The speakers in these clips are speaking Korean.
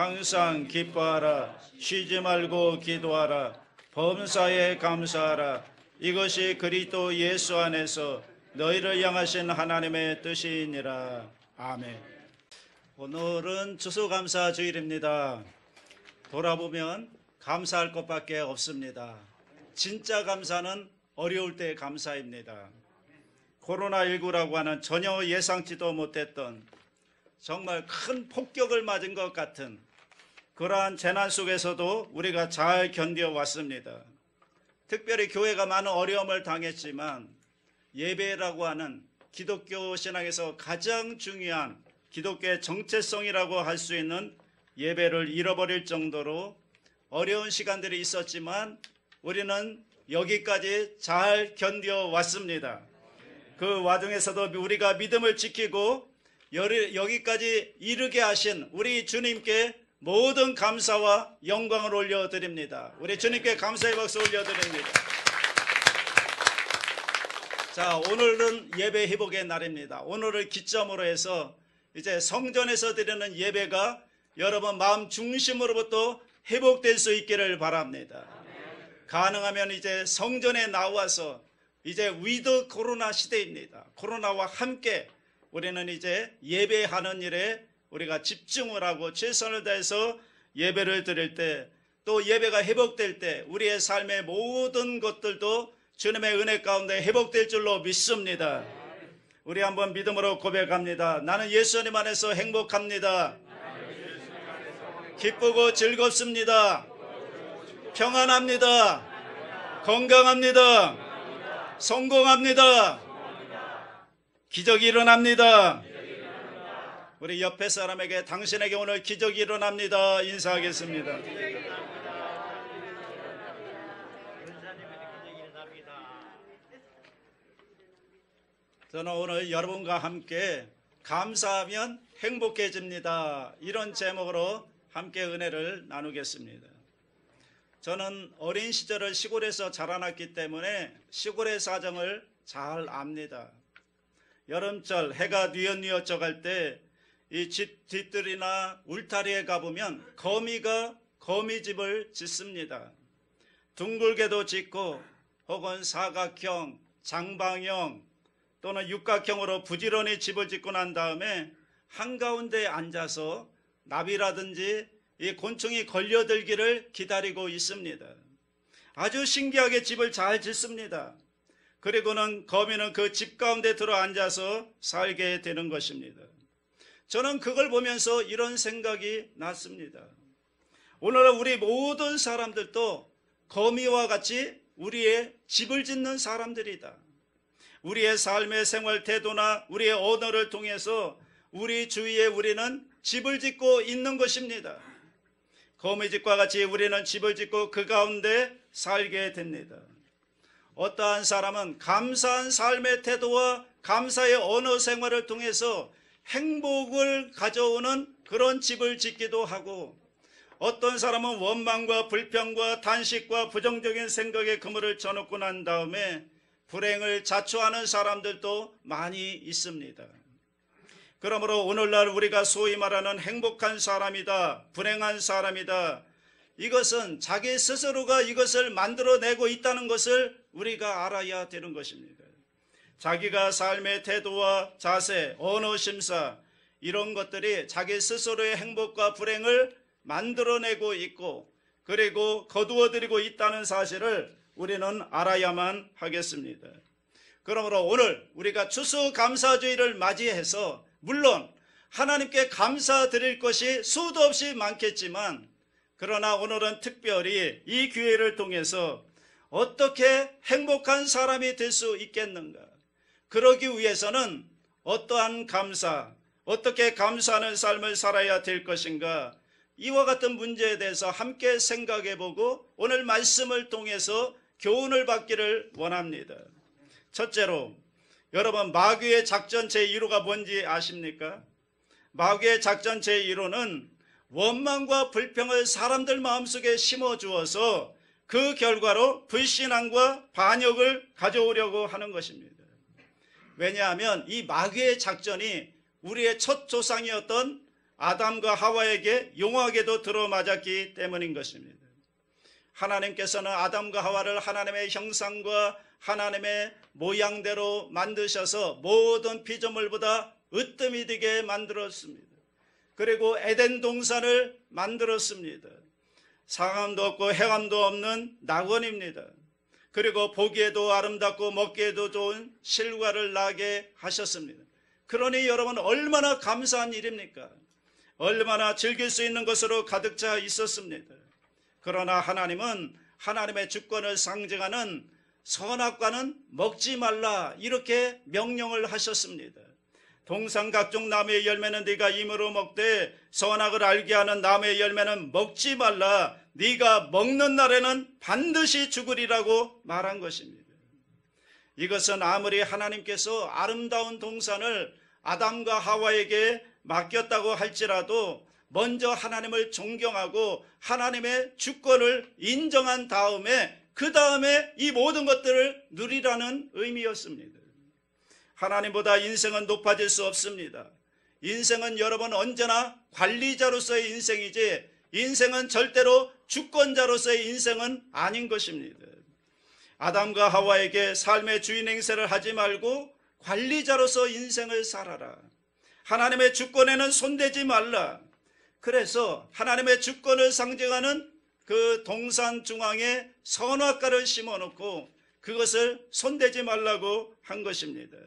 항상 기뻐하라. 쉬지 말고 기도하라. 범사에 감사하라. 이것이 그리스도 예수 안에서 너희를 향하신 하나님의 뜻이니라. 아멘. 오늘은 추수감사 주일입니다. 돌아보면 감사할 것밖에 없습니다. 진짜 감사는 어려울 때의 감사입니다. 코로나19라고 하는 전혀 예상치도 못했던 정말 큰 폭격을 맞은 것 같은 그러한 재난 속에서도 우리가 잘 견뎌왔습니다. 특별히 교회가 많은 어려움을 당했지만 예배라고 하는 기독교 신앙에서 가장 중요한 기독교의 정체성이라고 할 수 있는 예배를 잃어버릴 정도로 어려운 시간들이 있었지만 우리는 여기까지 잘 견뎌왔습니다. 그 와중에서도 우리가 믿음을 지키고 여기까지 이르게 하신 우리 주님께 모든 감사와 영광을 올려드립니다. 우리 주님께 감사의 박수 올려드립니다. 자, 오늘은 예배 회복의 날입니다. 오늘을 기점으로 해서 이제 성전에서 드리는 예배가 여러분 마음 중심으로부터 회복될 수 있기를 바랍니다. 가능하면 이제 성전에 나와서 이제 위드 코로나 시대입니다. 코로나와 함께 우리는 이제 예배하는 일에 우리가 집중을 하고 최선을 다해서 예배를 드릴 때, 또 예배가 회복될 때 우리의 삶의 모든 것들도 주님의 은혜 가운데 회복될 줄로 믿습니다. 우리 한번 믿음으로 고백합니다. 나는 예수님 안에서 행복합니다. 기쁘고 즐겁습니다. 평안합니다. 건강합니다. 성공합니다. 기적이 일어납니다. 우리 옆에 사람에게 당신에게 오늘 기적이 일어납니다. 인사하겠습니다. 저는 오늘 여러분과 함께 감사하면 행복해집니다. 이런 제목으로 함께 은혜를 나누겠습니다. 저는 어린 시절을 시골에서 자라났기 때문에 시골의 사정을 잘 압니다. 여름철 해가 뉘엿뉘엿 져갈 때 이 집 뒤뜰이나 울타리에 가보면 거미가 거미집을 짓습니다. 둥글게도 짓고 혹은 사각형, 장방형 또는 육각형으로 부지런히 집을 짓고 난 다음에 한가운데에 앉아서 나비라든지 이 곤충이 걸려들기를 기다리고 있습니다. 아주 신기하게 집을 잘 짓습니다. 그리고는 거미는 그 집 가운데 들어 앉아서 살게 되는 것입니다. 저는 그걸 보면서 이런 생각이 났습니다. 오늘은 우리 모든 사람들도 거미와 같이 우리의 집을 짓는 사람들이다. 우리의 삶의 생활 태도나 우리의 언어를 통해서 우리 주위에 우리는 집을 짓고 있는 것입니다. 거미집과 같이 우리는 집을 짓고 그 가운데 살게 됩니다. 어떠한 사람은 감사한 삶의 태도와 감사의 언어 생활을 통해서 행복을 가져오는 그런 집을 짓기도 하고, 어떤 사람은 원망과 불평과 단식과 부정적인 생각에 그물을 쳐놓고 난 다음에 불행을 자초하는 사람들도 많이 있습니다. 그러므로 오늘날 우리가 소위 말하는 행복한 사람이다, 불행한 사람이다, 이것은 자기 스스로가 이것을 만들어내고 있다는 것을 우리가 알아야 되는 것입니다. 자기가 삶의 태도와 자세, 언어 심사 이런 것들이 자기 스스로의 행복과 불행을 만들어내고 있고 그리고 거두어들이고 있다는 사실을 우리는 알아야만 하겠습니다. 그러므로 오늘 우리가 추수감사주의를 맞이해서 물론 하나님께 감사드릴 것이 수도 없이 많겠지만, 그러나 오늘은 특별히 이 기회를 통해서 어떻게 행복한 사람이 될 수 있겠는가, 그러기 위해서는 어떠한 감사, 어떻게 감사하는 삶을 살아야 될 것인가, 이와 같은 문제에 대해서 함께 생각해보고 오늘 말씀을 통해서 교훈을 받기를 원합니다. 첫째로, 여러분 마귀의 작전 제1호가 뭔지 아십니까? 마귀의 작전 제1호는 원망과 불평을 사람들 마음속에 심어주어서 그 결과로 불신앙과 반역을 가져오려고 하는 것입니다. 왜냐하면 이 마귀의 작전이 우리의 첫 조상이었던 아담과 하와에게 용하게도 들어맞았기 때문인 것입니다. 하나님께서는 아담과 하와를 하나님의 형상과 하나님의 모양대로 만드셔서 모든 피조물보다 으뜸이 되게 만들었습니다. 그리고 에덴 동산을 만들었습니다. 상함도 없고 해함도 없는 낙원입니다. 그리고 보기에도 아름답고 먹기에도 좋은 실과를 나게 하셨습니다. 그러니 여러분 얼마나 감사한 일입니까? 얼마나 즐길 수 있는 것으로 가득 차 있었습니다. 그러나 하나님은 하나님의 주권을 상징하는 선악과는 먹지 말라 이렇게 명령을 하셨습니다. 동산 각종 나무의 열매는 네가 임으로 먹되 선악을 알게 하는 나무의 열매는 먹지 말라. 네가 먹는 날에는 반드시 죽으리라고 말한 것입니다. 이것은 아무리 하나님께서 아름다운 동산을 아담과 하와에게 맡겼다고 할지라도 먼저 하나님을 존경하고 하나님의 주권을 인정한 다음에 그 다음에 이 모든 것들을 누리라는 의미였습니다. 하나님보다 인생은 높아질 수 없습니다. 인생은 여러분 언제나 관리자로서의 인생이지 인생은 절대로 주권자로서의 인생은 아닌 것입니다. 아담과 하와에게 삶의 주인 행세를 하지 말고 관리자로서 인생을 살아라. 하나님의 주권에는 손대지 말라. 그래서 하나님의 주권을 상징하는 그 동산 중앙에 선악과를 심어놓고 그것을 손대지 말라고 한 것입니다.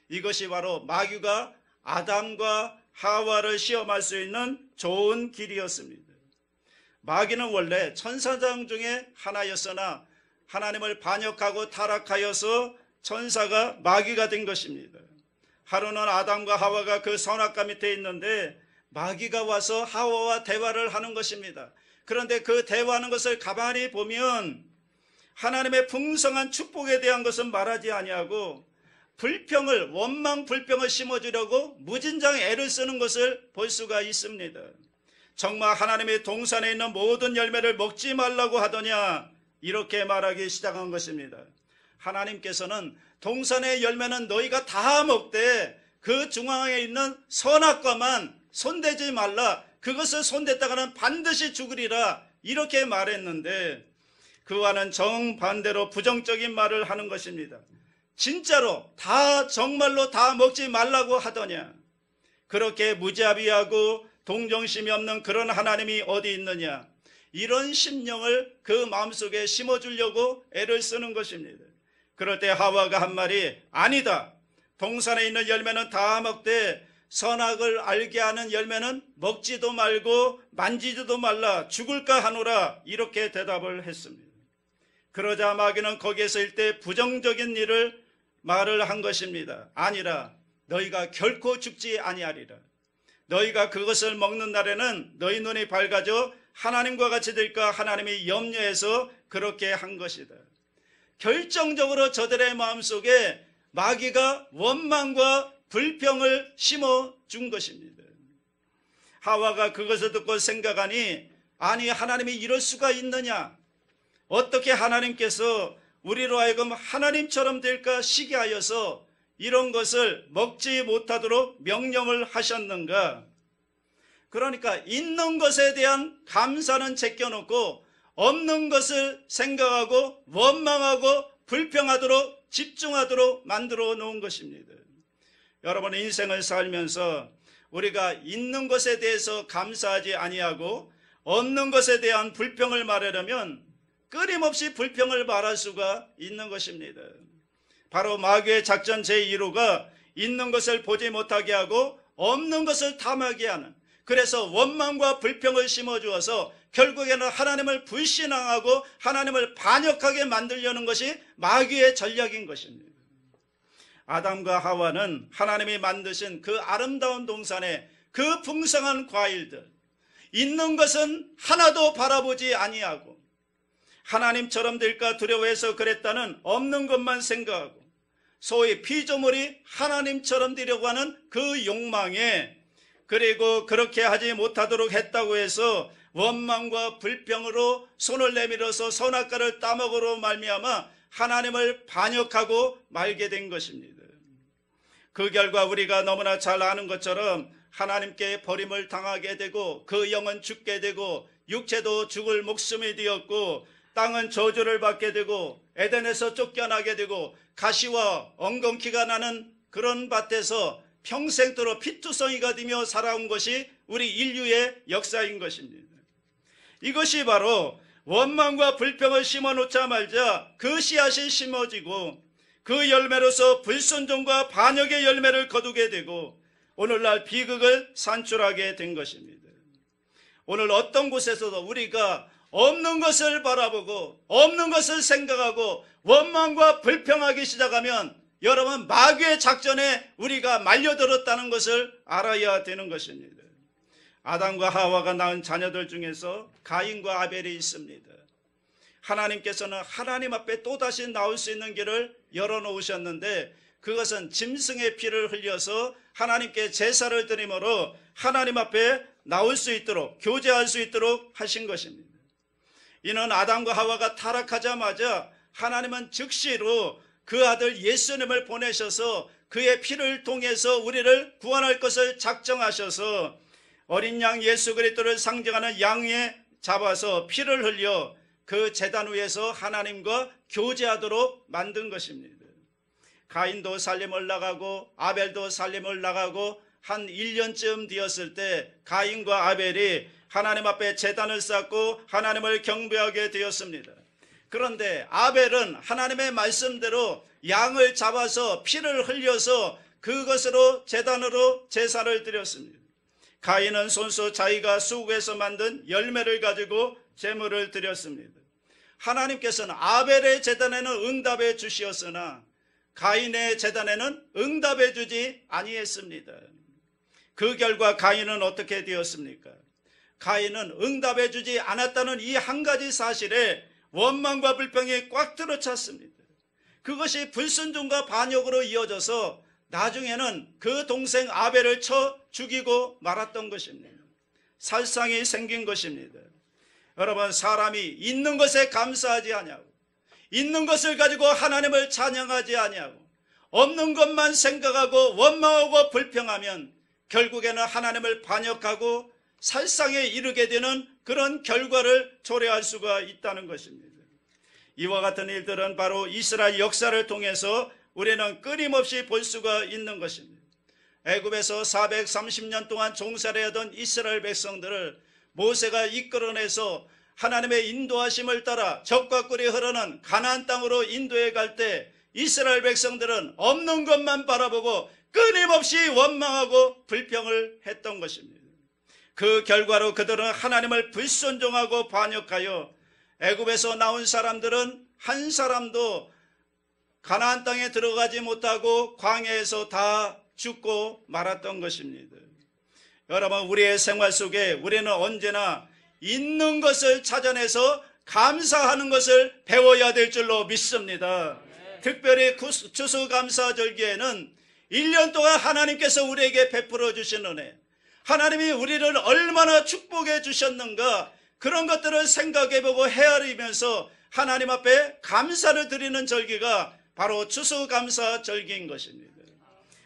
이것이 바로 마귀가 아담과 하와를 시험할 수 있는 좋은 길이었습니다. 마귀는 원래 천사장 중에 하나였으나 하나님을 반역하고 타락하여서 천사가 마귀가 된 것입니다. 하루는 아담과 하와가 그 선악과 밑에 있는데 마귀가 와서 하와와 대화를 하는 것입니다. 그런데 그 대화하는 것을 가만히 보면 하나님의 풍성한 축복에 대한 것은 말하지 아니하고 불평을, 원망 불평을 심어주려고 무진장 애를 쓰는 것을 볼 수가 있습니다. 정말 하나님의 동산에 있는 모든 열매를 먹지 말라고 하더냐 이렇게 말하기 시작한 것입니다. 하나님께서는 동산의 열매는 너희가 다 먹되 그 중앙에 있는 선악과만 손대지 말라. 그것을 손댔다가는 반드시 죽으리라 이렇게 말했는데 그와는 정반대로 부정적인 말을 하는 것입니다. 진짜로 다 정말로 다 먹지 말라고 하더냐. 그렇게 무자비하고 동정심이 없는 그런 하나님이 어디 있느냐. 이런 심령을 그 마음속에 심어주려고 애를 쓰는 것입니다. 그럴 때 하와가 한 말이 아니다. 동산에 있는 열매는 다 먹되 선악을 알게 하는 열매는 먹지도 말고 만지지도 말라. 죽을까 하노라. 이렇게 대답을 했습니다. 그러자 마귀는 거기에서 일대 부정적인 일을 말을 한 것입니다. 아니라 너희가 결코 죽지 아니하리라. 너희가 그것을 먹는 날에는 너희 눈이 밝아져 하나님과 같이 될까 하나님이 염려해서 그렇게 한 것이다. 결정적으로 저들의 마음속에 마귀가 원망과 불평을 심어준 것입니다. 하와가 그것을 듣고 생각하니 아니 하나님이 이럴 수가 있느냐. 어떻게 하나님께서 우리로 하여금 하나님처럼 될까 시기하여서 이런 것을 먹지 못하도록 명령을 하셨는가. 그러니까 있는 것에 대한 감사는 제껴놓고 없는 것을 생각하고 원망하고 불평하도록 집중하도록 만들어 놓은 것입니다. 여러분 인생을 살면서 우리가 있는 것에 대해서 감사하지 아니하고 없는 것에 대한 불평을 말하려면 끊임없이 불평을 말할 수가 있는 것입니다. 바로 마귀의 작전 제1호가 있는 것을 보지 못하게 하고 없는 것을 탐하게 하는, 그래서 원망과 불평을 심어주어서 결국에는 하나님을 불신앙하고 하나님을 반역하게 만들려는 것이 마귀의 전략인 것입니다. 아담과 하와는 하나님이 만드신 그 아름다운 동산에 그 풍성한 과일들, 있는 것은 하나도 바라보지 아니하고 하나님처럼 될까 두려워해서 그랬다는 없는 것만 생각하고 소위 피조물이 하나님처럼 되려고 하는 그 욕망에, 그리고 그렇게 하지 못하도록 했다고 해서 원망과 불평으로 손을 내밀어서 선악과를 따먹으로 말미암아 하나님을 반역하고 말게 된 것입니다. 그 결과 우리가 너무나 잘 아는 것처럼 하나님께 버림을 당하게 되고 그 영은 죽게 되고 육체도 죽을 목숨이 되었고 땅은 저주를 받게 되고 에덴에서 쫓겨나게 되고 가시와 엉겅퀴가 나는 그런 밭에서 평생도록 피투성이가 되며 살아온 것이 우리 인류의 역사인 것입니다. 이것이 바로 원망과 불평을 심어놓자 말자 그 씨앗이 심어지고 그 열매로서 불순종과 반역의 열매를 거두게 되고 오늘날 비극을 산출하게 된 것입니다. 오늘 어떤 곳에서도 우리가 없는 것을 바라보고 없는 것을 생각하고 원망과 불평하기 시작하면 여러분 마귀의 작전에 우리가 말려들었다는 것을 알아야 되는 것입니다. 아담과 하와가 낳은 자녀들 중에서 가인과 아벨이 있습니다. 하나님께서는 하나님 앞에 또다시 나올 수 있는 길을 열어놓으셨는데 그것은 짐승의 피를 흘려서 하나님께 제사를 드림으로 하나님 앞에 나올 수 있도록 교제할 수 있도록 하신 것입니다. 이는 아담과 하와가 타락하자마자 하나님은 즉시로 그 아들 예수님을 보내셔서 그의 피를 통해서 우리를 구원할 것을 작정하셔서 어린 양 예수 그리스도를 상징하는 양에 잡아서 피를 흘려 그 제단 위에서 하나님과 교제하도록 만든 것입니다. 가인도 살림을 나가고 아벨도 살림을 나가고 한 1년쯤 되었을 때 가인과 아벨이 하나님 앞에 제단을 쌓고 하나님을 경배하게 되었습니다. 그런데 아벨은 하나님의 말씀대로 양을 잡아서 피를 흘려서 그것으로 제단으로 제사를 드렸습니다. 가인은 손수 자기가 수국에서 만든 열매를 가지고 제물을 드렸습니다. 하나님께서는 아벨의 제단에는 응답해 주시었으나 가인의 제단에는 응답해 주지 아니했습니다. 그 결과 가인은 어떻게 되었습니까? 가인은 응답해 주지 않았다는 이 한 가지 사실에 원망과 불평이 꽉 들어찼습니다. 그것이 불순종과 반역으로 이어져서 나중에는 그 동생 아벨을 쳐 죽이고 말았던 것입니다. 살상이 생긴 것입니다. 여러분 사람이 있는 것에 감사하지 아니하고 있는 것을 가지고 하나님을 찬양하지 아니하고 없는 것만 생각하고 원망하고 불평하면 결국에는 하나님을 반역하고 살상에 이르게 되는 그런 결과를 초래할 수가 있다는 것입니다. 이와 같은 일들은 바로 이스라엘 역사를 통해서 우리는 끊임없이 볼 수가 있는 것입니다. 애굽에서 430년 동안 종살이 하던 이스라엘 백성들을 모세가 이끌어내서 하나님의 인도하심을 따라 적과 꿀이 흐르는 가나안 땅으로 인도해 갈 때 이스라엘 백성들은 없는 것만 바라보고 끊임없이 원망하고 불평을 했던 것입니다. 그 결과로 그들은 하나님을 불순종하고 반역하여 애굽에서 나온 사람들은 한 사람도 가나안 땅에 들어가지 못하고 광야에서 다 죽고 말았던 것입니다. 여러분 우리의 생활 속에 우리는 언제나 있는 것을 찾아내서 감사하는 것을 배워야 될 줄로 믿습니다. 특별히 추수감사절기에는 1년 동안 하나님께서 우리에게 베풀어 주신 은혜, 하나님이 우리를 얼마나 축복해 주셨는가 그런 것들을 생각해보고 헤아리면서 하나님 앞에 감사를 드리는 절기가 바로 추수감사절기인 것입니다.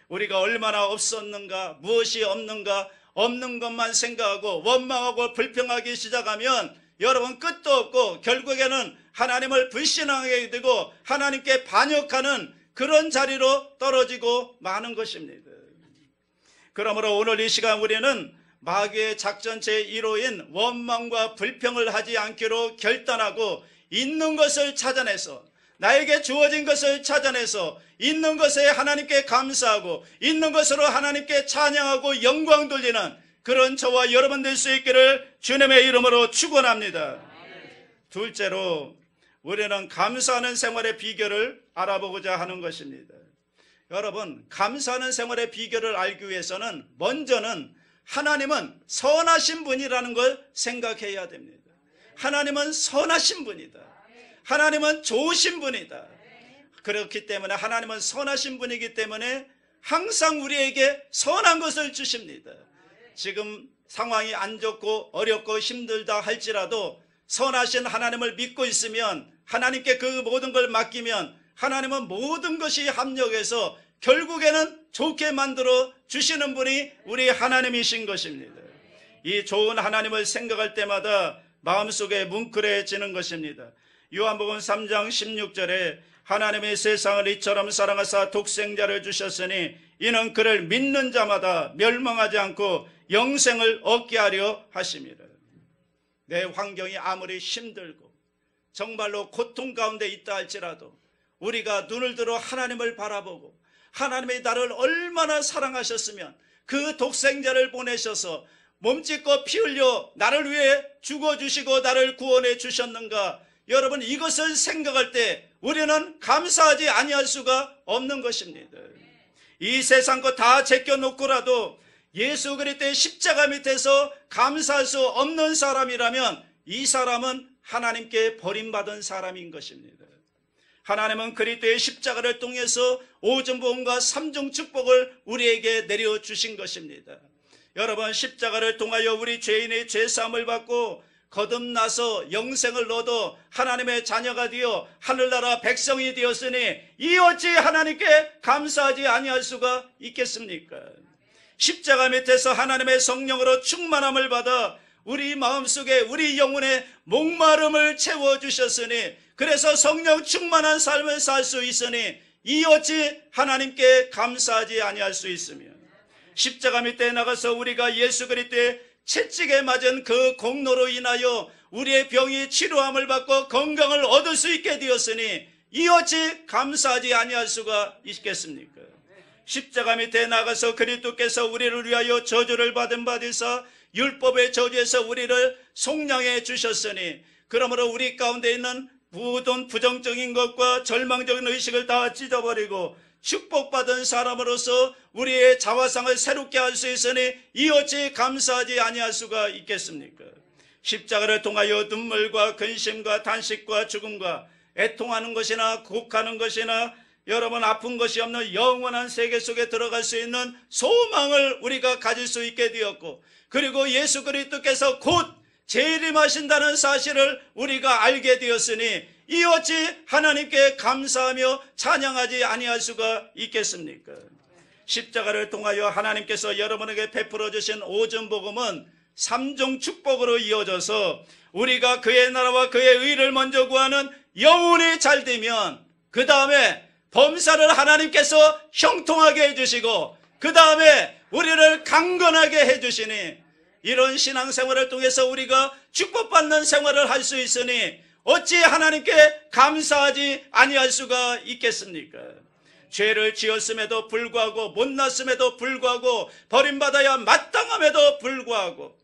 우리가 얼마나 없었는가, 무엇이 없는가, 없는 것만 생각하고 원망하고 불평하기 시작하면 여러분 끝도 없고 결국에는 하나님을 불신하게 되고 하나님께 반역하는 그런 자리로 떨어지고 마는 것입니다. 그러므로 오늘 이 시간 우리는 마귀의 작전 제1호인 원망과 불평을 하지 않기로 결단하고 있는 것을 찾아내서 나에게 주어진 것을 찾아내서 있는 것에 하나님께 감사하고 있는 것으로 하나님께 찬양하고 영광 돌리는 그런 저와 여러분 될 수 있기를 주님의 이름으로 축원합니다. 둘째로 우리는 감사하는 생활의 비결을 알아보고자 하는 것입니다. 여러분 감사하는 생활의 비결을 알기 위해서는 먼저는 하나님은 선하신 분이라는 걸 생각해야 됩니다. 하나님은 선하신 분이다. 하나님은 좋으신 분이다. 그렇기 때문에 하나님은 선하신 분이기 때문에 항상 우리에게 선한 것을 주십니다. 지금 상황이 안 좋고 어렵고 힘들다 할지라도 선하신 하나님을 믿고 있으면 하나님께 그 모든 걸 맡기면 하나님은 모든 것이 합력해서 결국에는 좋게 만들어 주시는 분이 우리 하나님이신 것입니다. 이 좋은 하나님을 생각할 때마다 마음속에 뭉클해지는 것입니다. 요한복음 3장 16절에 하나님의 세상을 이처럼 사랑하사 독생자를 주셨으니 이는 그를 믿는 자마다 멸망하지 않고 영생을 얻게 하려 하심이라. 내 환경이 아무리 힘들고 정말로 고통 가운데 있다 할지라도 우리가 눈을 들어 하나님을 바라보고 하나님이 나를 얼마나 사랑하셨으면 그 독생자를 보내셔서 몸짓고 피 흘려 나를 위해 죽어주시고 나를 구원해 주셨는가. 여러분, 이것을 생각할 때 우리는 감사하지 아니할 수가 없는 것입니다. 이 세상 것 다 제껴놓고라도 예수 그리스도의 십자가 밑에서 감사할 수 없는 사람이라면 이 사람은 하나님께 버림받은 사람인 것입니다. 하나님은 그리스도의 십자가를 통해서 오전복음과 삼중 축복을 우리에게 내려주신 것입니다. 여러분, 십자가를 통하여 우리 죄인의 죄사함을 받고 거듭나서 영생을 얻어 하나님의 자녀가 되어 하늘나라 백성이 되었으니 이 어찌 하나님께 감사하지 아니할 수가 있겠습니까? 십자가 밑에서 하나님의 성령으로 충만함을 받아 우리 마음속에 우리 영혼의 목마름을 채워주셨으니 그래서 성령 충만한 삶을 살 수 있으니 이 어찌 하나님께 감사하지 아니할 수 있으며 십자가 밑에 나가서 우리가 예수 그리스도의 채찍에 맞은 그 공로로 인하여 우리의 병이 치료함을 받고 건강을 얻을 수 있게 되었으니 이 어찌 감사하지 아니할 수가 있겠습니까? 십자가 밑에 나가서 그리스도께서 우리를 위하여 저주를 받은 바 되사 율법의 저주에서 우리를 속량해 주셨으니 그러므로 우리 가운데 있는 모든 부정적인 것과 절망적인 의식을 다 찢어버리고 축복받은 사람으로서 우리의 자화상을 새롭게 할 수 있으니 이 어찌 감사하지 아니할 수가 있겠습니까? 십자가를 통하여 눈물과 근심과 탄식과 죽음과 애통하는 것이나 곡하는 것이나 여러분 아픈 것이 없는 영원한 세계 속에 들어갈 수 있는 소망을 우리가 가질 수 있게 되었고 그리고 예수 그리스도께서 곧 재림하신다는 사실을 우리가 알게 되었으니 이 어찌 하나님께 감사하며 찬양하지 아니할 수가 있겠습니까? 십자가를 통하여 하나님께서 여러분에게 베풀어 주신 오전복음은 삼중 축복으로 이어져서 우리가 그의 나라와 그의 의를 먼저 구하는 영혼이 잘 되면 그 다음에 범사를 하나님께서 형통하게 해주시고 그 다음에 우리를 강건하게 해주시니 이런 신앙생활을 통해서 우리가 축복받는 생활을 할 수 있으니 어찌 하나님께 감사하지 아니할 수가 있겠습니까? 죄를 지었음에도 불구하고 못났음에도 불구하고 버림받아야 마땅함에도 불구하고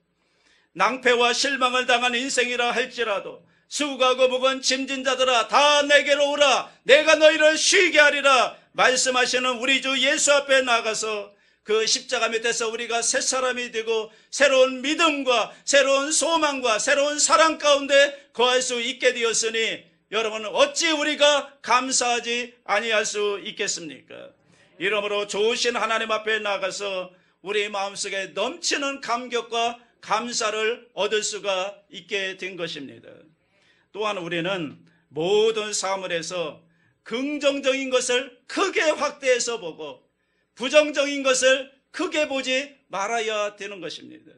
낭패와 실망을 당한 인생이라 할지라도 수고하고 무거운 짐진 자들아 다 내게로 오라 내가 너희를 쉬게 하리라 말씀하시는 우리 주 예수 앞에 나가서 그 십자가 밑에서 우리가 새 사람이 되고 새로운 믿음과 새로운 소망과 새로운 사랑 가운데 거할 수 있게 되었으니 여러분 어찌 우리가 감사하지 아니할 수 있겠습니까? 이러므로 좋으신 하나님 앞에 나가서 우리 마음속에 넘치는 감격과 감사를 얻을 수가 있게 된 것입니다. 또한 우리는 모든 사물에서 긍정적인 것을 크게 확대해서 보고 부정적인 것을 크게 보지 말아야 되는 것입니다.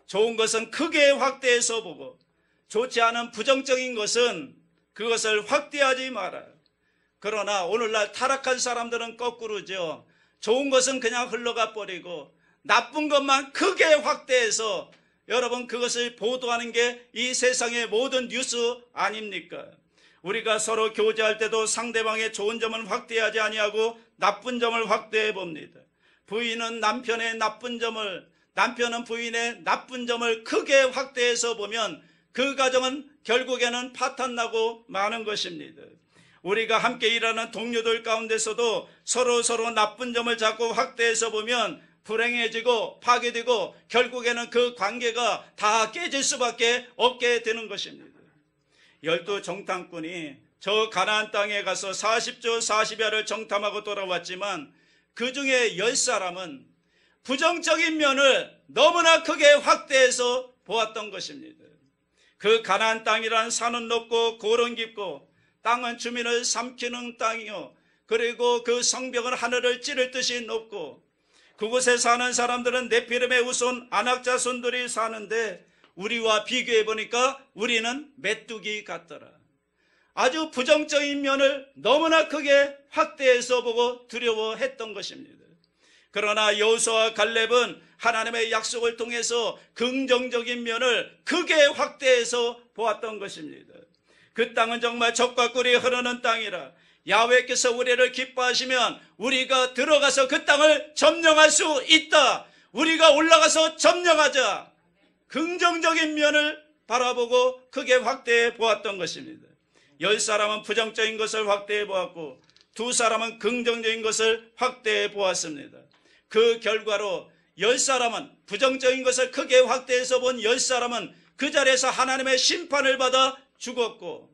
좋은 것은 크게 확대해서 보고 좋지 않은 부정적인 것은 그것을 확대하지 말아요. 그러나 오늘날 타락한 사람들은 거꾸로죠. 좋은 것은 그냥 흘러가 버리고 나쁜 것만 크게 확대해서 여러분 그것을 보도하는 게 이 세상의 모든 뉴스 아닙니까? 우리가 서로 교제할 때도 상대방의 좋은 점은 확대하지 아니하고 나쁜 점을 확대해 봅니다. 부인은 남편의 나쁜 점을, 남편은 부인의 나쁜 점을 크게 확대해서 보면 그 가정은 결국에는 파탄나고 마는 것입니다. 우리가 함께 일하는 동료들 가운데서도 서로 나쁜 점을 자꾸 확대해서 보면 불행해지고 파괴되고 결국에는 그 관계가 다 깨질 수밖에 없게 되는 것입니다. 12 정탐꾼이 저 가나안 땅에 가서 40주 40야를 정탐하고 돌아왔지만 그 중에 10사람은 부정적인 면을 너무나 크게 확대해서 보았던 것입니다. 그 가나안 땅이란 산은 높고 고른 깊고 땅은 주민을 삼키는 땅이요 그리고 그 성벽은 하늘을 찌를 듯이 높고 그곳에 사는 사람들은 네피림의 후손 아낙자손들이 사는데 우리와 비교해 보니까 우리는 메뚜기 같더라. 아주 부정적인 면을 너무나 크게 확대해서 보고 두려워했던 것입니다. 그러나 여호수아와 갈렙은 하나님의 약속을 통해서 긍정적인 면을 크게 확대해서 보았던 것입니다. 그 땅은 정말 젖과 꿀이 흐르는 땅이라 야훼께서 우리를 기뻐하시면 우리가 들어가서 그 땅을 점령할 수 있다. 우리가 올라가서 점령하자. 긍정적인 면을 바라보고 크게 확대해 보았던 것입니다. 10사람은 부정적인 것을 확대해 보았고 2사람은 긍정적인 것을 확대해 보았습니다. 그 결과로 10사람은 부정적인 것을 크게 확대해서 본 10사람은 그 자리에서 하나님의 심판을 받아 죽었고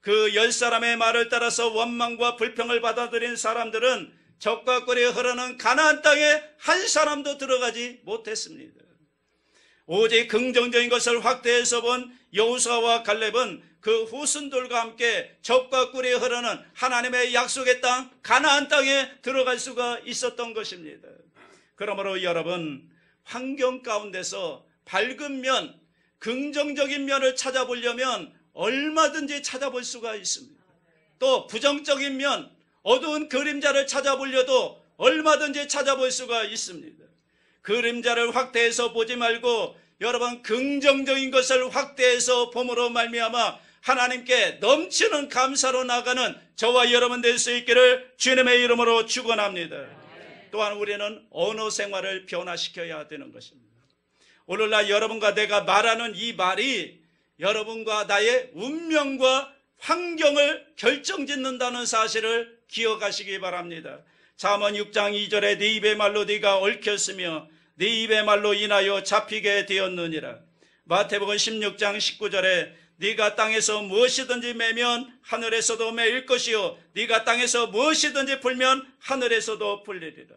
그 10사람의 말을 따라서 원망과 불평을 받아들인 사람들은 젖과 꿀이 흐르는 가나안 땅에 한 사람도 들어가지 못했습니다. 오직 긍정적인 것을 확대해서 본 여호수아와 갈렙은 그 후손들과 함께 젖과 꿀이 흐르는 하나님의 약속의 땅 가나안 땅에 들어갈 수가 있었던 것입니다. 그러므로 여러분 환경 가운데서 밝은 면, 긍정적인 면을 찾아보려면 얼마든지 찾아볼 수가 있습니다. 또 부정적인 면, 어두운 그림자를 찾아보려도 얼마든지 찾아볼 수가 있습니다. 그림자를 확대해서 보지 말고 여러분 긍정적인 것을 확대해서 봄으로 말미암아 하나님께 넘치는 감사로 나가는 저와 여러분 될 수 있기를 주님의 이름으로 축원합니다. 또한 우리는 언어 생활을 변화시켜야 되는 것입니다. 오늘날 여러분과 내가 말하는 이 말이 여러분과 나의 운명과 환경을 결정짓는다는 사실을 기억하시기 바랍니다. 잠언 6장 2절에 네 입의 말로 네가 얽혔으며 네 입의 말로 인하여 잡히게 되었느니라. 마태복음 16장 19절에 네가 땅에서 무엇이든지 매면 하늘에서도 매일 것이요 네가 땅에서 무엇이든지 풀면 하늘에서도 풀리리라.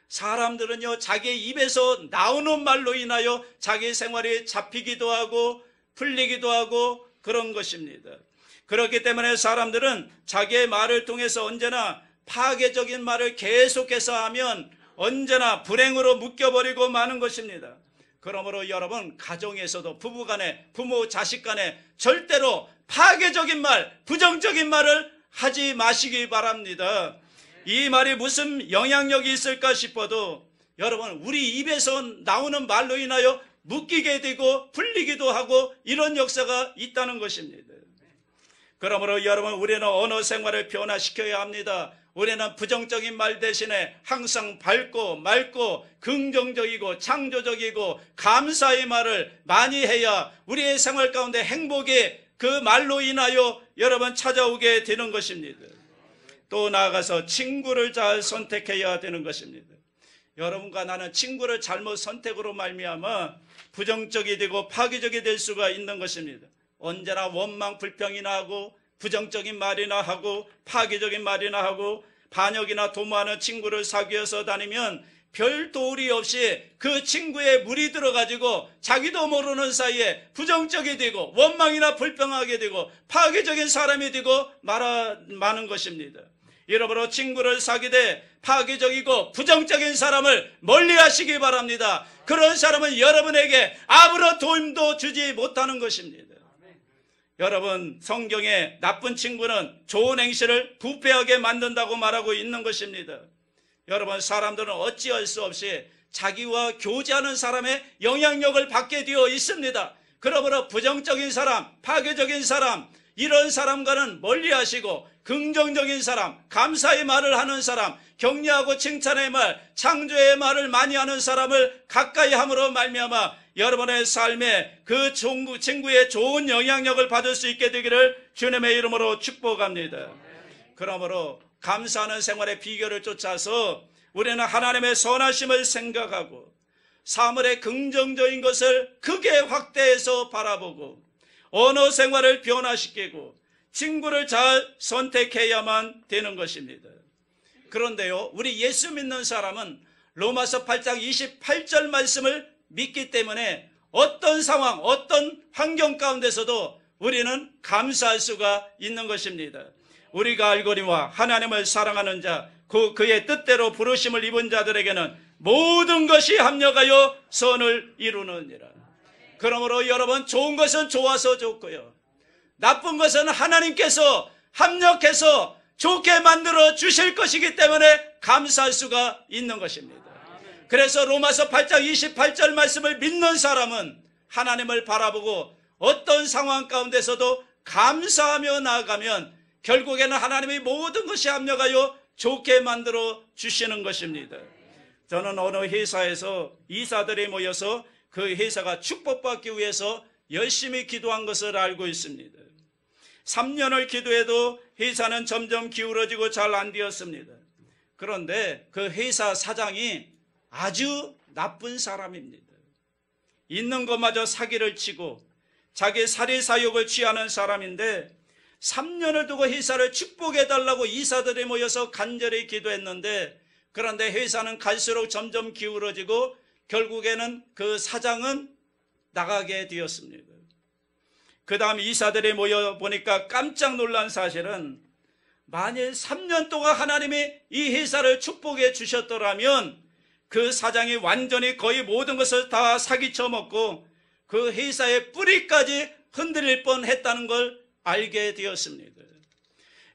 사람들은요 자기 입에서 나오는 말로 인하여 자기 생활이 잡히기도 하고 풀리기도 하고 그런 것입니다. 그렇기 때문에 사람들은 자기의 말을 통해서 언제나 파괴적인 말을 계속해서 하면 언제나 불행으로 묶여버리고 마는 것입니다. 그러므로 여러분 가정에서도 부부간에 부모 자식간에 절대로 파괴적인 말, 부정적인 말을 하지 마시기 바랍니다. 이 말이 무슨 영향력이 있을까 싶어도 여러분 우리 입에서 나오는 말로 인하여 묶이게 되고 풀리기도 하고 이런 역사가 있다는 것입니다. 그러므로 여러분 우리는 언어 생활을 변화시켜야 합니다. 우리는 부정적인 말 대신에 항상 밝고 맑고 긍정적이고 창조적이고 감사의 말을 많이 해야 우리의 생활 가운데 행복이 그 말로 인하여 여러분 찾아오게 되는 것입니다. 또 나아가서 친구를 잘 선택해야 되는 것입니다. 여러분과 나는 친구를 잘못 선택으로 말미암아 부정적이 되고 파괴적이 될 수가 있는 것입니다. 언제나 원망 불평이나 하고 부정적인 말이나 하고 파괴적인 말이나 하고 반역이나 도모하는 친구를 사귀어서 다니면 별 도리 없이 그 친구에 물이 들어가지고 자기도 모르는 사이에 부정적이 되고 원망이나 불평하게 되고 파괴적인 사람이 되고 마는 것입니다. 여러분은 친구를 사귀되 파괴적이고 부정적인 사람을 멀리하시기 바랍니다. 그런 사람은 여러분에게 아무런 도움도 주지 못하는 것입니다. 여러분 성경에 나쁜 친구는 좋은 행실을 부패하게 만든다고 말하고 있는 것입니다. 여러분 사람들은 어찌할 수 없이 자기와 교제하는 사람의 영향력을 받게 되어 있습니다. 그러므로 부정적인 사람, 파괴적인 사람 이런 사람과는 멀리하시고 긍정적인 사람, 감사의 말을 하는 사람, 격려하고 칭찬의 말, 창조의 말을 많이 하는 사람을 가까이 함으로 말미암아 여러분의 삶에 그 친구의 좋은 영향력을 받을 수 있게 되기를 주님의 이름으로 축복합니다. 그러므로 감사하는 생활의 비결을 쫓아서 우리는 하나님의 선하심을 생각하고 사물의 긍정적인 것을 크게 확대해서 바라보고 언어 생활을 변화시키고 친구를 잘 선택해야만 되는 것입니다. 그런데요, 우리 예수 믿는 사람은 로마서 8장 28절 말씀을 믿기 때문에 어떤 상황, 어떤 환경 가운데서도 우리는 감사할 수가 있는 것입니다. 우리가 알거니와 하나님을 사랑하는 자, 그의 뜻대로 부르심을 입은 자들에게는 모든 것이 합력하여 선을 이루느니라. 그러므로 여러분, 좋은 것은 좋아서 좋고요, 나쁜 것은 하나님께서 합력해서 좋게 만들어 주실 것이기 때문에 감사할 수가 있는 것입니다. 그래서 로마서 8장 28절 말씀을 믿는 사람은 하나님을 바라보고 어떤 상황 가운데서도 감사하며 나아가면 결국에는 하나님이 모든 것이 합력하여 좋게 만들어 주시는 것입니다. 저는 어느 회사에서 이사들이 모여서 그 회사가 축복받기 위해서 열심히 기도한 것을 알고 있습니다. 3년을 기도해도 회사는 점점 기울어지고 잘 안 되었습니다. 그런데 그 회사 사장이 아주 나쁜 사람입니다. 있는 것마저 사기를 치고 자기 사리사욕을 취하는 사람인데 3년을 두고 회사를 축복해달라고 이사들이 모여서 간절히 기도했는데, 그런데 회사는 갈수록 점점 기울어지고 결국에는 그 사장은 나가게 되었습니다. 그 다음 이사들이 모여보니까 깜짝 놀란 사실은, 만일 3년 동안 하나님이 이 회사를 축복해 주셨더라면 그 사장이 완전히 거의 모든 것을 다 사기쳐 먹고 그 회사의 뿌리까지 흔들릴 뻔했다는 걸 알게 되었습니다.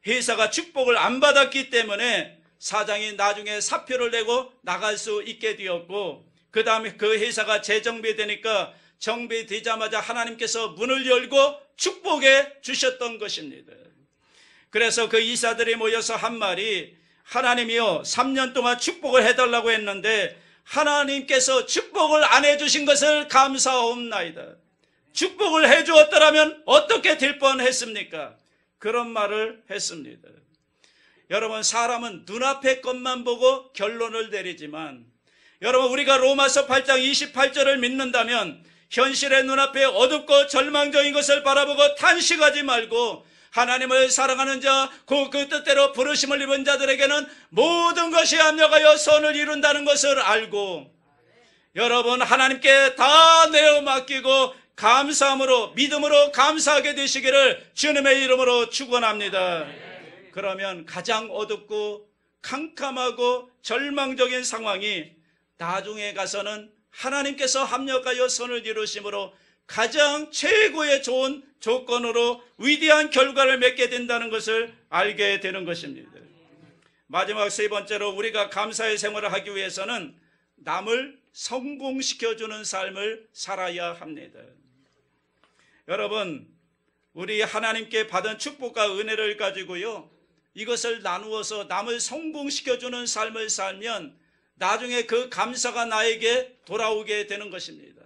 회사가 축복을 안 받았기 때문에 사장이 나중에 사표를 내고 나갈 수 있게 되었고, 그 다음에 그 회사가 재정비되니까 정비되자마자 하나님께서 문을 열고 축복해 주셨던 것입니다. 그래서 그 이사들이 모여서 한 말이, 하나님이요 3년 동안 축복을 해달라고 했는데 하나님께서 축복을 안 해주신 것을 감사하옵나이다. 축복을 해주었더라면 어떻게 될 뻔했습니까? 그런 말을 했습니다. 여러분, 사람은 눈앞의 것만 보고 결론을 내리지만, 여러분, 우리가 로마서 8장 28절을 믿는다면 현실의 눈앞에 어둡고 절망적인 것을 바라보고 탄식하지 말고 하나님을 사랑하는 자, 그 뜻대로 부르심을 입은 자들에게는 모든 것이 합력하여 선을 이룬다는 것을 알고, 여러분, 하나님께 다 내어 맡기고 감사함으로, 믿음으로 감사하게 되시기를 주님의 이름으로 축원합니다. 그러면 가장 어둡고 캄캄하고 절망적인 상황이 나중에 가서는 하나님께서 합력하여 선을 이루심으로 가장 최고의 좋은 조건으로 위대한 결과를 맺게 된다는 것을 알게 되는 것입니다. 마지막 세 번째로, 우리가 감사의 생활을 하기 위해서는 남을 성공시켜주는 삶을 살아야 합니다. 여러분, 우리 하나님께 받은 축복과 은혜를 가지고요, 이것을 나누어서 남을 성공시켜주는 삶을 살면 나중에 그 감사가 나에게 돌아오게 되는 것입니다.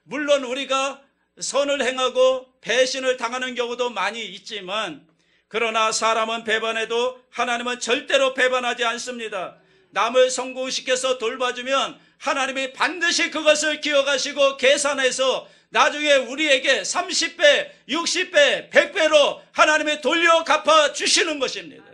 물론 우리가 선을 행하고 배신을 당하는 경우도 많이 있지만, 그러나 사람은 배반해도 하나님은 절대로 배반하지 않습니다. 남을 성공시켜서 돌봐주면 하나님이 반드시 그것을 기억하시고 계산해서 나중에 우리에게 30배, 60배, 100배로 하나님이 돌려 갚아 주시는 것입니다.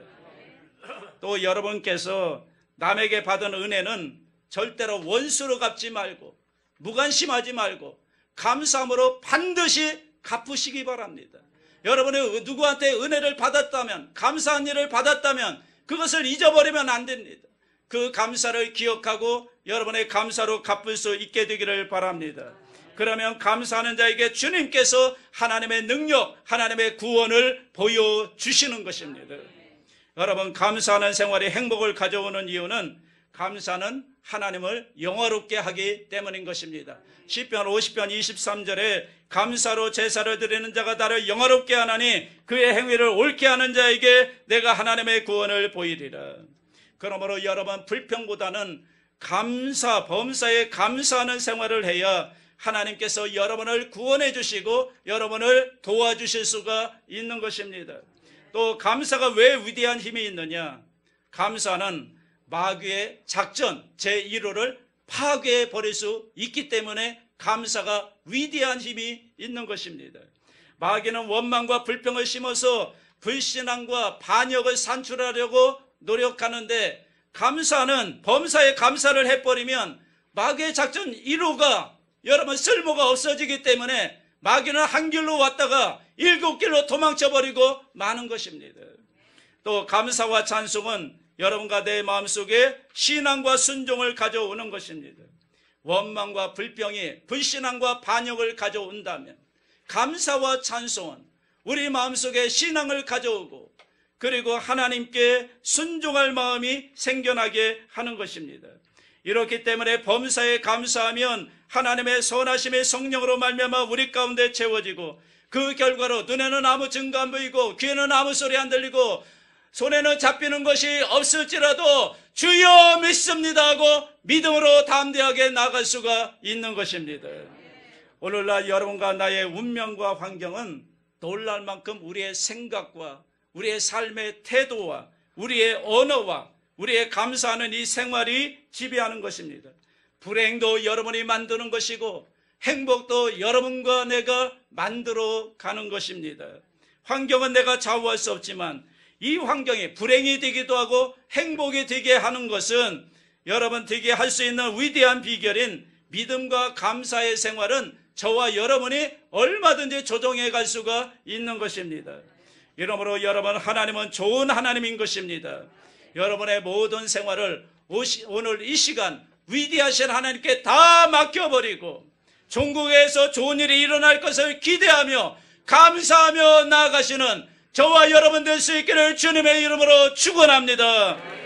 또 여러분께서 남에게 받은 은혜는 절대로 원수로 갚지 말고 무관심하지 말고 감사함으로 반드시 갚으시기 바랍니다. 여러분이 누구한테 은혜를 받았다면, 감사한 일을 받았다면 그것을 잊어버리면 안 됩니다. 그 감사를 기억하고 여러분의 감사로 갚을 수 있게 되기를 바랍니다. 그러면 감사하는 자에게 주님께서 하나님의 능력, 하나님의 구원을 보여주시는 것입니다. 여러분, 감사하는 생활이 행복을 가져오는 이유는 감사는 하나님을 영화롭게 하기 때문인 것입니다. 시편 50편 23절에 감사로 제사를 드리는 자가 나를 영화롭게 하나니 그의 행위를 옳게 하는 자에게 내가 하나님의 구원을 보이리라. 그러므로 여러분, 불평보다는 감사, 범사에 감사하는 생활을 해야 하나님께서 여러분을 구원해 주시고 여러분을 도와주실 수가 있는 것입니다. 또 감사가 왜 위대한 힘이 있느냐? 감사는 마귀의 작전 제1호를 파괴해 버릴 수 있기 때문에 감사가 위대한 힘이 있는 것입니다. 마귀는 원망과 불평을 심어서 불신앙과 반역을 산출하려고 노력하는데, 감사는 범사에 감사를 해버리면 마귀의 작전 1호가 여러분 쓸모가 없어지기 때문에 마귀는 한 길로 왔다가 7길로 도망쳐버리고 마는 것입니다. 또 감사와 찬송은 여러분과 내 마음속에 신앙과 순종을 가져오는 것입니다. 원망과 불평이 불신앙과 반역을 가져온다면 감사와 찬송은 우리 마음속에 신앙을 가져오고 그리고 하나님께 순종할 마음이 생겨나게 하는 것입니다. 이렇기 때문에 범사에 감사하면 하나님의 선하심의 성령으로 말미암아 우리 가운데 채워지고 그 결과로 눈에는 아무 증거 안 보이고 귀에는 아무 소리 안 들리고 손에는 잡히는 것이 없을지라도 주여 믿습니다 하고 믿음으로 담대하게 나갈 수가 있는 것입니다. 오늘날 여러분과 나의 운명과 환경은 놀랄 만큼 우리의 생각과 우리의 삶의 태도와 우리의 언어와 우리의 감사하는 이 생활이 지배하는 것입니다. 불행도 여러분이 만드는 것이고 행복도 여러분과 내가 만들어 가는 것입니다. 환경은 내가 좌우할 수 없지만 이 환경이 불행이 되기도 하고 행복이 되게 하는 것은 여러분 되게 할 수 있는 위대한 비결인 믿음과 감사의 생활은 저와 여러분이 얼마든지 조정해 갈 수가 있는 것입니다. 이러므로 여러분, 하나님은 좋은 하나님인 것입니다. 여러분의 모든 생활을 오늘 이 시간 위대하신 하나님께 다 맡겨버리고 종국에서 좋은 일이 일어날 것을 기대하며 감사하며 나아가시는 저와 여러분 될 수 있기를 주님의 이름으로 축원합니다.